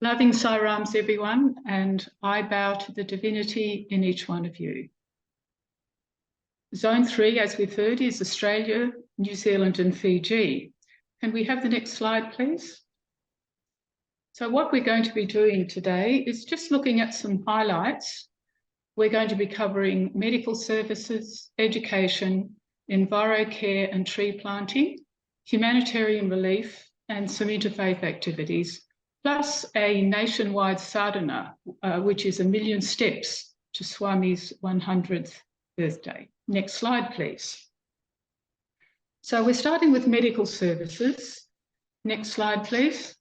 Loving Sairams, everyone, and I bow to the divinity in each one of you. Zone 3, as we've heard, is Australia, New Zealand and Fiji. Can we have the next slide, please? So what we're going to be doing today is just looking at some highlights. We're going to be covering medical services, education, envirocare and tree planting, humanitarian relief, and some interfaith activities, plus a nationwide sadhana, which is 1,000,000 steps to Swami's 100th birthday. Next slide, please. So we're starting with medical services. Next slide, please.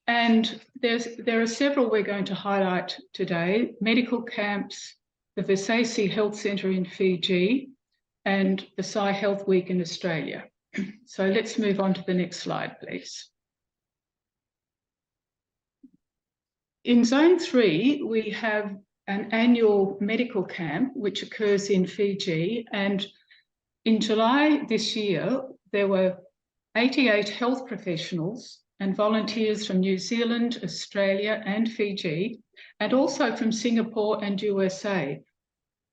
And there are several we're going to highlight today: medical camps, the Sathya Sai Health Centre in Fiji, and the Sai Health Week in Australia. So let's move on to the next slide, please. In Zone 3, we have an annual medical camp which occurs in Fiji, and in July this year, there were 88 health professionals and volunteers from New Zealand, Australia and Fiji, and also from Singapore and USA,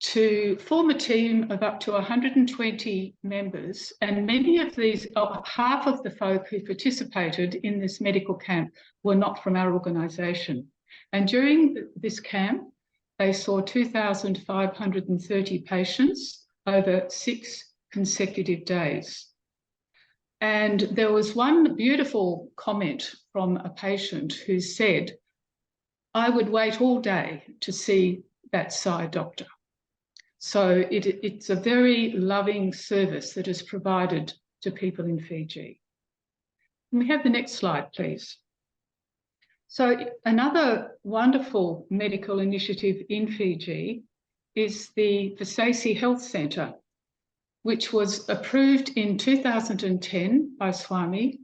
to form a team of up to 120 members. And many of these, half of the folk who participated in this medical camp were not from our organisation. And during this camp, they saw 2,530 patients over 6 consecutive days. And there was one beautiful comment from a patient who said, "I would wait all day to see that Sai doctor." So it's a very loving service that is provided to people in Fiji. Can we have the next slide, please? So another wonderful medical initiative in Fiji is the Sathya Sai Health Centre, which was approved in 2010 by Swami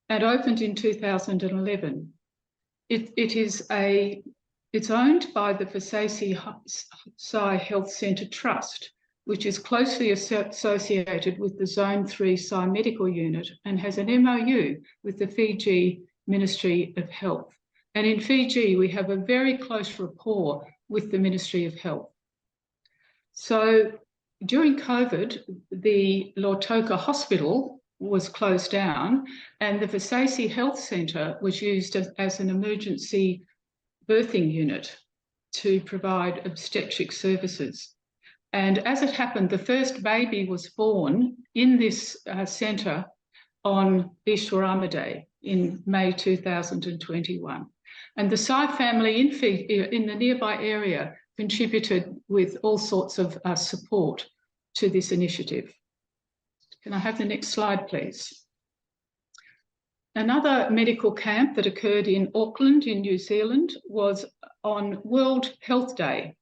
and opened in 2011. It's owned by the Sathya Sai Health Centre Trust, which is closely associated with the Zone 3 Sai Medical Unit and has an MOU with the Fiji Ministry of Health. And in Fiji, we have a very close rapport with the Ministry of Health. So during COVID, the Lautoka Hospital was closed down and the Sathya Sai Health Centre was used as an emergency birthing unit to provide obstetric services. And as it happened, the first baby was born in this centre on Ishwarama Day in May 2021. And the Sai family in the nearby area contributed with all sorts of support to this initiative. Can I have the next slide, please? Another medical camp that occurred in Auckland in New Zealand was on World Health Day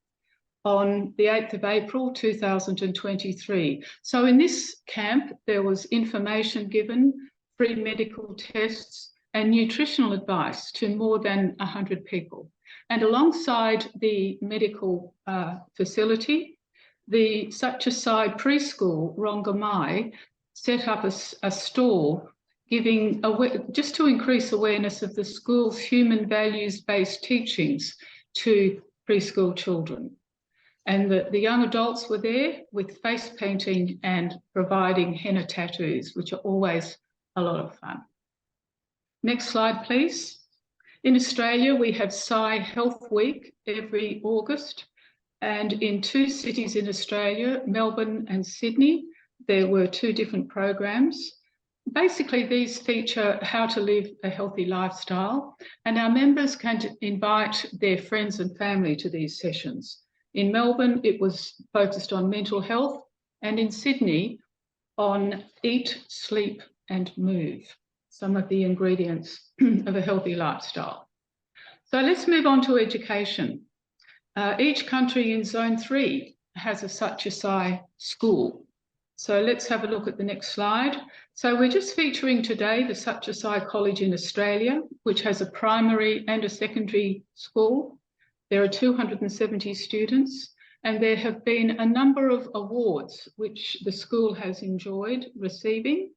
on the 8th of April 2023. So in this camp, there was information given, free medical tests and nutritional advice to more than 100 people. And alongside the medical facility, the Sathya Sai preschool, Rongamai, set up a stall just to increase awareness of the school's human values-based teachings to preschool children. And the young adults were there with face painting and providing henna tattoos, which are always a lot of fun. Next slide, please. In Australia, we have Sai Health Week every August. And in 2 cities in Australia, Melbourne and Sydney, there were 2 different programs. Basically, these feature how to live a healthy lifestyle, and our members can invite their friends and family to these sessions. In Melbourne, it was focused on mental health, and in Sydney, on eat, sleep, and move, some of the ingredients of a healthy lifestyle. So let's move on to education. Each country in Zone 3 has a Sathya Sai school. So let's have a look at the next slide. So we're just featuring today the Sathya Sai College in Australia, which has a primary and a secondary school. There are 270 students, and there have been a number of awards which the school has enjoyed receiving,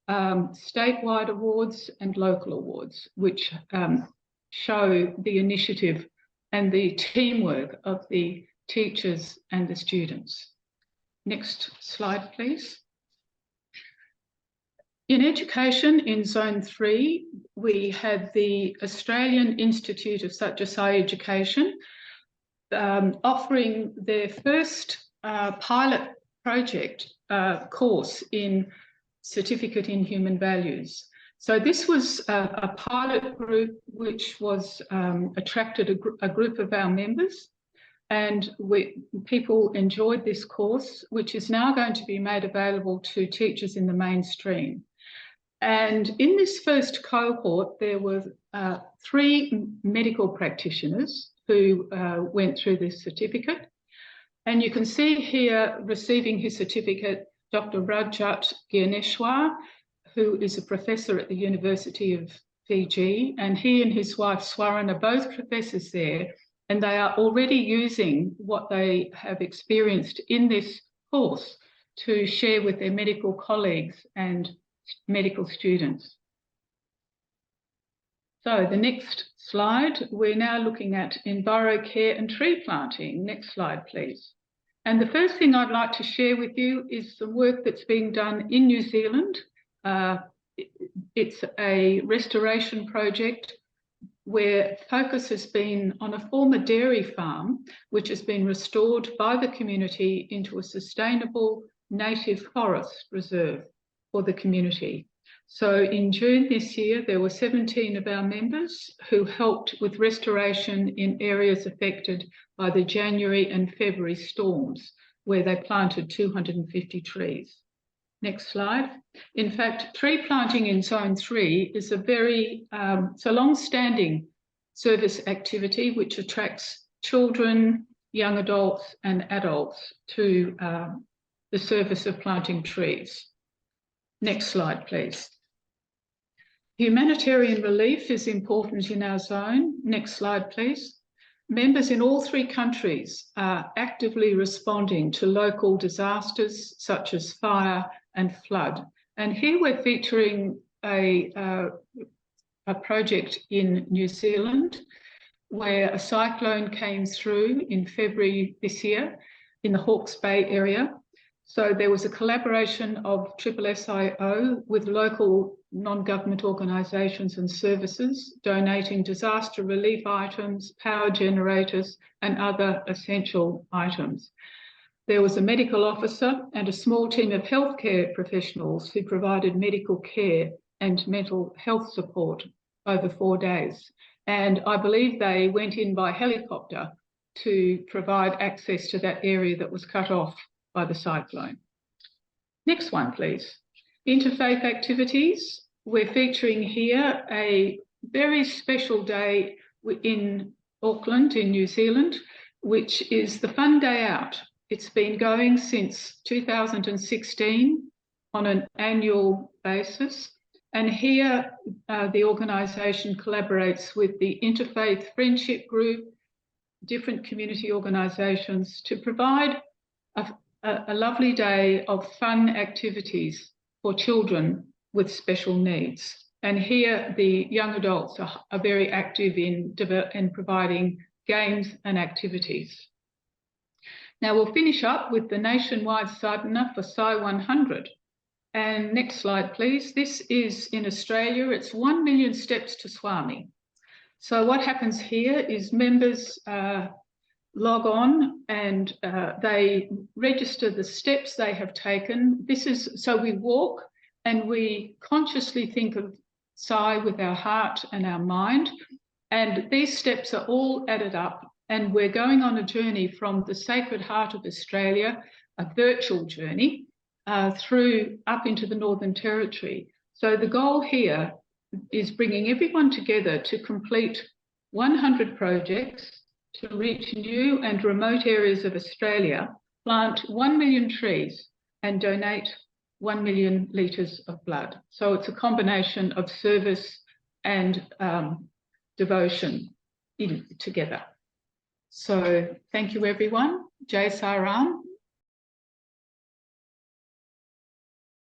statewide awards and local awards, which show the initiative and the teamwork of the teachers and the students. Next slide, please. In education in Zone 3, we had the Australian Institute of Sathya Sai Education offering their first pilot project course in Certificate in Human Values. So this was a pilot group which was attracted a group of our members, and people enjoyed this course, which is now going to be made available to teachers in the mainstream. And in this first cohort, there were 3 medical practitioners who went through this certificate. And you can see here receiving his certificate, Dr. Rajat Gyaneshwar, who is a professor at the University of Fiji, and he and his wife Swaran are both professors there, and they are already using what they have experienced in this course to share with their medical colleagues and medical students. So the next slide, we're now looking at envirocare and tree planting. Next slide, please. And the first thing I'd like to share with you is some work that's being done in New Zealand. It's a restoration project where focus has been on a former dairy farm, which has been restored by the community into a sustainable native forest reserve for the community. So in June this year, there were 17 of our members who helped with restoration in areas affected by the January and February storms, where they planted 250 trees. Next slide. In fact, tree planting in Zone 3 is a very, it's a long-standing service activity which attracts children, young adults and adults to the service of planting trees. Next slide, please. Humanitarian relief is important in our zone. Next slide, please. Members in all 3 countries are actively responding to local disasters such as fire and flood. And here we're featuring a project in New Zealand where a cyclone came through in February this year in the Hawke's Bay area. So there was a collaboration of SSSIO with local non-government organisations and services donating disaster relief items, power generators and other essential items. There was a medical officer and a small team of healthcare professionals who provided medical care and mental health support over 4 days. And I believe they went in by helicopter to provide access to that area that was cut off by the cyclone. Next one, please. Interfaith activities. We're featuring here a very special day in Auckland in New Zealand, which is the Fun Day Out. It's been going since 2016 on an annual basis. And here the organisation collaborates with the Interfaith Friendship Group, different community organisations to provide a lovely day of fun activities for children with special needs. And here the young adults are very active in providing games and activities. Now we'll finish up with the nationwide sadhana for Sai 100. And next slide, please. This is in Australia. It's 1 million steps to Swami. So what happens here is members log on and they register the steps they have taken. So we walk and we consciously think of Sai with our heart and our mind. And these steps are all added up. And we're going on a journey from the Sacred Heart of Australia, a virtual journey, through up into the Northern Territory. So the goal here is bringing everyone together to complete 100 projects to reach new and remote areas of Australia, plant 1 million trees and donate 1 million litres of blood. So it's a combination of service and devotion together. So thank you, everyone. Jai Sai Ram.